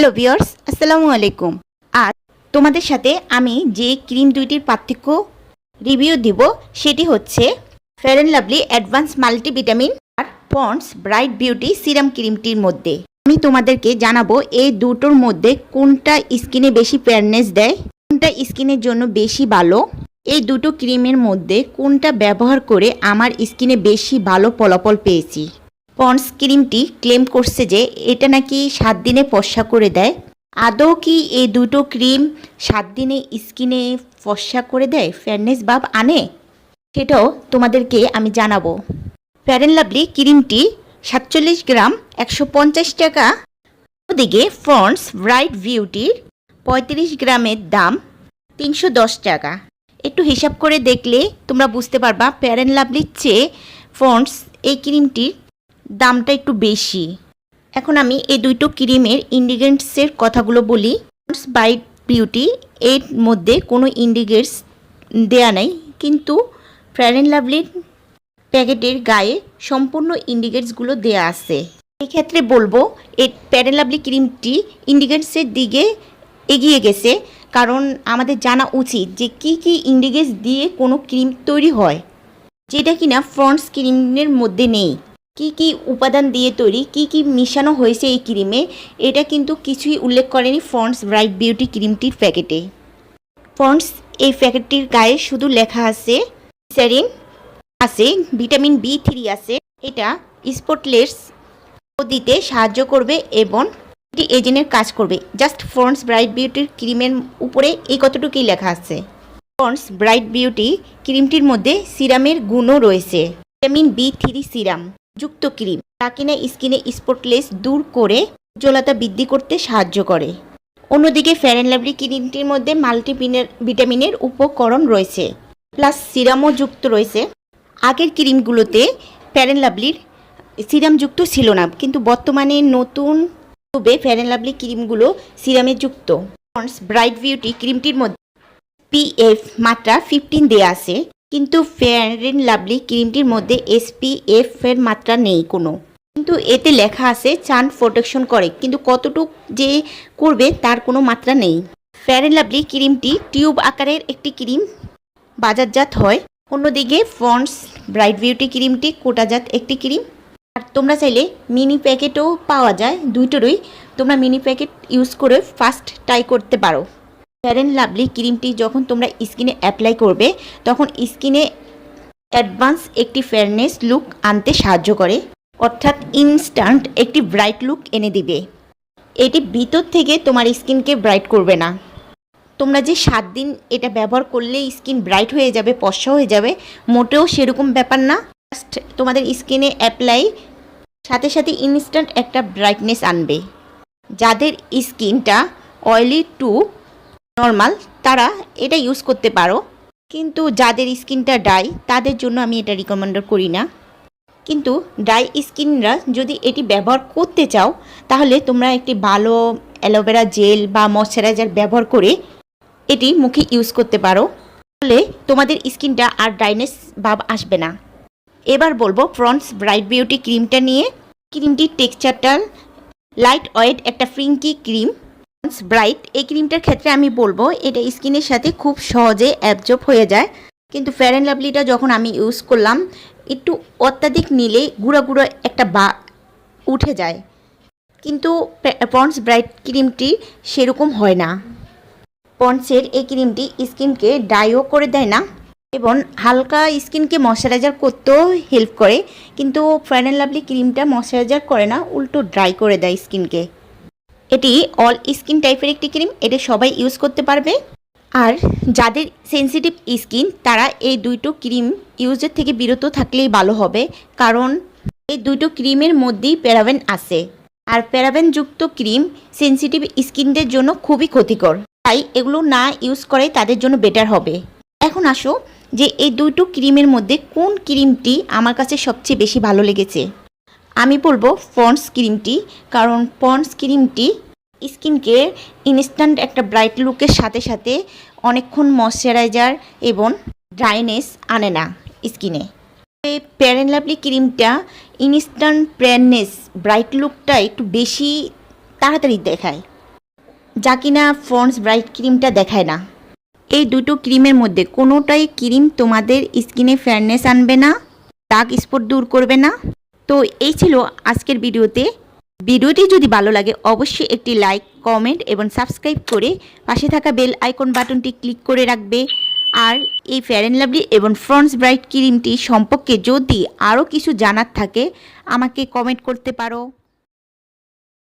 Hello viewers, আসসালামু আলাইকুম। আজ তোমাদের সাথে আমি যে ক্রিম দুইটির পার্থক্য রিভিউ দিব সেটি হচ্ছে Fair and Lovely advance multivitamin আর পন্ডস ব্রাইট বিউটি সিরাম ক্রিমটির মধ্যে। আমি তোমাদেরকে জানাবো এই দুটোর মধ্যে কোনটা স্কিনে বেশি ফেয়ারনেস দেয়, কোনটা স্কিনের জন্য বেশি ভালো। এই দুটো ক্রিমের মধ্যে কোনটা ব্যবহার করে আমার স্কিনে বেশি ভালো ফলাফল পেয়েছি। পন্ডস ক্রিমটি ক্লেম করছে যে এটা নাকি 7 দিনে ফর্সা করে দেয়। আদৌ কি এই দুটো ক্রিম 7 দিনে স্কিনে ফর্সা করে দেয়, ফেয়ারনেস ভাব আনে? সেটাও তোমাদেরকে আমি জানাবো। ফেয়ার অ্যান্ড লাভলি ক্রিমটি 47 গ্রাম 150 টাকা। ওদিকে পন্ডস ব্রাইট বিউটির 35 গ্রামের দাম 310 টাকা। একটু হিসাব করে দেখলে তোমরা বুঝতে পারবা ফেয়ার অ্যান্ড লাভলির চেয়ে পন্ডস এই ক্রিমটির দামটা একটু বেশি। এখন আমি এই দুটো ক্রিমের ইনগ্রিডিয়েন্টসের কথাগুলো বলি। পন্ডস ব্রাইট বিউটি এর মধ্যে কোনো ইনগ্রিডিয়েন্টস দেয়া নাই, কিন্তু ফেয়ার অ্যান্ড লাভলির প্যাকেটের গায়ে সম্পূর্ণ ইনগ্রিডিয়েন্টসগুলো দেয়া আছে। এক্ষেত্রে বলবো এই ফেয়ার অ্যান্ড লাভলি ক্রিমটি ইনগ্রিডিয়েন্টসের দিকে এগিয়ে গেছে, কারণ আমাদের জানা উচিত যে কি কি ইনগ্রিডিয়েন্টস দিয়ে কোনো ক্রিম তৈরি হয়, যেটা কিনা পন্ডস ক্রিমের মধ্যে নেই। কি কি উপাদান দিয়ে তৈরি, কি কি মিশানো হয়েছে এই ক্রিমে, এটা কিন্তু কিছুই উল্লেখ করেনি পন্ডস ব্রাইট বিউটি ক্রিমটির প্যাকেটে। পন্ডস এই প্যাকেটটির গায়ে শুধু লেখা আছে গ্লিসারিন আছে, ভিটামিন B3 আছে। এটা স্পটলেস দিতে সাহায্য করবে এবং এটি এজেন্টের কাজ করবে। জাস্ট পন্ডস ব্রাইট বিউটির ক্রিমের উপরে এই কতটুকুই লেখা আছে। পন্ডস ব্রাইট বিউটি ক্রিমটির মধ্যে সিরামের গুণও রয়েছে। ভিটামিন B3 সিরাম যুক্ত ক্রিম, যা কিনা স্কিনে স্পটলেস দূর করে উজ্জ্বলতা বৃদ্ধি করতে সাহায্য করে। অন্যদিকে ফেয়ার অ্যান্ড লাভলি ক্রিমটির মধ্যে ভিটামিনের উপকরণ রয়েছে, প্লাস সিরামও যুক্ত রয়েছে। আগের ক্রিমগুলোতে ফেয়ার অ্যান্ড লাভলির সিরাম যুক্ত ছিল না, কিন্তু বর্তমানে নতুন ফেয়ার অ্যান্ড লাভলি ক্রিমগুলো সিরামে যুক্ত। পন্ডস ব্রাইট বিউটি ক্রিমটির মধ্যে SPF মাত্রা 15 দেয়া আছে, কিন্তু ফেয়ার অ্যান্ড লাভলি ক্রিমটির মধ্যে SPF এর মাত্রা নেই কোনো, কিন্তু এতে লেখা আছে সান প্রোটেকশন করে, কিন্তু কতটুক যে করবে তার কোনো মাত্রা নেই। ফেয়ার অ্যান্ড লাভলি ক্রিমটি টিউব আকারের একটি ক্রিম বাজারজাত হয়। অন্যদিকে পন্ডস ব্রাইট বিউটি ক্রিমটি কোটাজাত একটি ক্রিম। আর তোমরা চাইলে মিনি প্যাকেটও পাওয়া যায়, দুইটোরই তোমরা মিনি প্যাকেট ইউজ করে ফার্স্ট ট্রাই করতে পারো। ফেয়ার অ্যান্ড লাভলি ক্রিমটি যখন তোমরা স্কিনে অ্যাপ্লাই করবে তখন স্কিনে অ্যাডভান্স একটি ফেয়ারনেস লুক আনতে সাহায্য করে, অর্থাৎ ইনস্ট্যান্ট একটি ব্রাইট লুক এনে দিবে। এটি ভিতর থেকে তোমার স্কিনকে ব্রাইট করবে না। তোমরা যে 7 দিন এটা ব্যবহার করলে স্কিন ব্রাইট হয়ে যাবে, ফর্সা হয়ে যাবে, মোটেও সেরকম ব্যাপার না। জাস্ট তোমাদের স্কিনে অ্যাপ্লাই সাথে সাথে ইনস্ট্যান্ট একটা ব্রাইটনেস আনবে। যাদের স্কিনটা অয়েলি টু নর্মাল তারা এটা ইউজ করতে পারো, কিন্তু যাদের স্কিনটা ড্রাই তাদের জন্য আমি এটা রিকমেন্ড করি না। কিন্তু ড্রাই স্কিনরা যদি এটি ব্যবহার করতে চাও তাহলে তোমরা একটি ভালো অ্যালোভেরা জেল বা ময়শ্চারাইজার ব্যবহার করে এটি মুখে ইউজ করতে পারো, তাহলে তোমাদের স্কিনটা আর ড্রাইনেস ভাব আসবে না। এবার বলবো পন্ডস ব্রাইট বিউটি ক্রিমটা নিয়ে। ক্রিমটির টেক্সচারটা লাইট ওয়েট একটা ফ্রিঙ্কি ক্রিম। পন্ডস ব্রাইট এই ক্রিমটার ক্ষেত্রে আমি বলবো এটা স্কিনের সাথে খুব সহজে অ্যাবজর্ব হয়ে যায়, কিন্তু ফেয়ার অ্যান্ড লাভলিটা যখন আমি ইউজ করলাম একটু অত্যাধিক নিলে গুঁড়া গুঁড়ো একটা উঠে যায়, কিন্তু পন্ডস ব্রাইট ক্রিমটি সেরকম হয় না। পন্ডসের এই ক্রিমটি স্কিনকে ড্রাইও করে দেয় না এবং হালকা স্কিনকে ময়শ্চারাইজার করতেও হেল্প করে, কিন্তু ফেয়ার অ্যান্ড লাভলি ক্রিমটা ময়শ্চারাইজার করে না, উল্টো ড্রাই করে দেয় স্কিনকে। এটি অল স্কিন টাইপের একটি ক্রিম, এটা সবাই ইউজ করতে পারবে। আর যাদের সেনসিটিভ স্কিন তারা এই দুটো ক্রিম ইউজের থেকে বিরত থাকলেই ভালো হবে, কারণ এই দুটো ক্রিমের মধ্যেই প্যারাবেন আছে, আর প্যারাবেনযুক্ত ক্রিম সেনসিটিভ স্কিনদের জন্য খুবই ক্ষতিকর, তাই এগুলো না ইউজ করে তাদের জন্য বেটার হবে। এখন আসো যে এই দুটো ক্রিমের মধ্যে কোন ক্রিমটি আমার কাছে সবচেয়ে বেশি ভালো লেগেছে। আমি বলবো পন্ডস ক্রিমটি, কারণ পন্ডস ক্রিমটি স্কিনকে ইনস্ট্যান্ট একটা ব্রাইট লুকের সাথে সাথে অনেকক্ষণ ময়শ্চারাইজার এবং ড্রাইনেস আনে না স্কিনে। ফেয়ার অ্যান্ড লাভলি ক্রিমটা ইনস্ট্যান্ট ব্রাইটনেস ব্রাইট লুকটা একটু বেশি তাড়াতাড়ি দেখায়, যা কিনা পন্ডস ব্রাইট ক্রিমটা দেখায় না। এই দুটো ক্রিমের মধ্যে কোনোটাই ক্রিম তোমাদের স্কিনে ফেয়ারনেস আনবে না, দাগ স্পট দূর করবে না। তো এই ছিল আজকের ভিডিওতে। ভিডিওটি যদি ভালো লাগে অবশ্যই একটি লাইক, কমেন্ট এবং সাবস্ক্রাইব করে পাশে থাকা বেল আইকন বাটনটি ক্লিক করে রাখবে। আর এই ফেয়ার অ্যান্ড লাভলি এবং পন্ডস ব্রাইট ক্রিমটি সম্পর্কে যদি আরও কিছু জানার থাকে আমাকে কমেন্ট করতে পারো।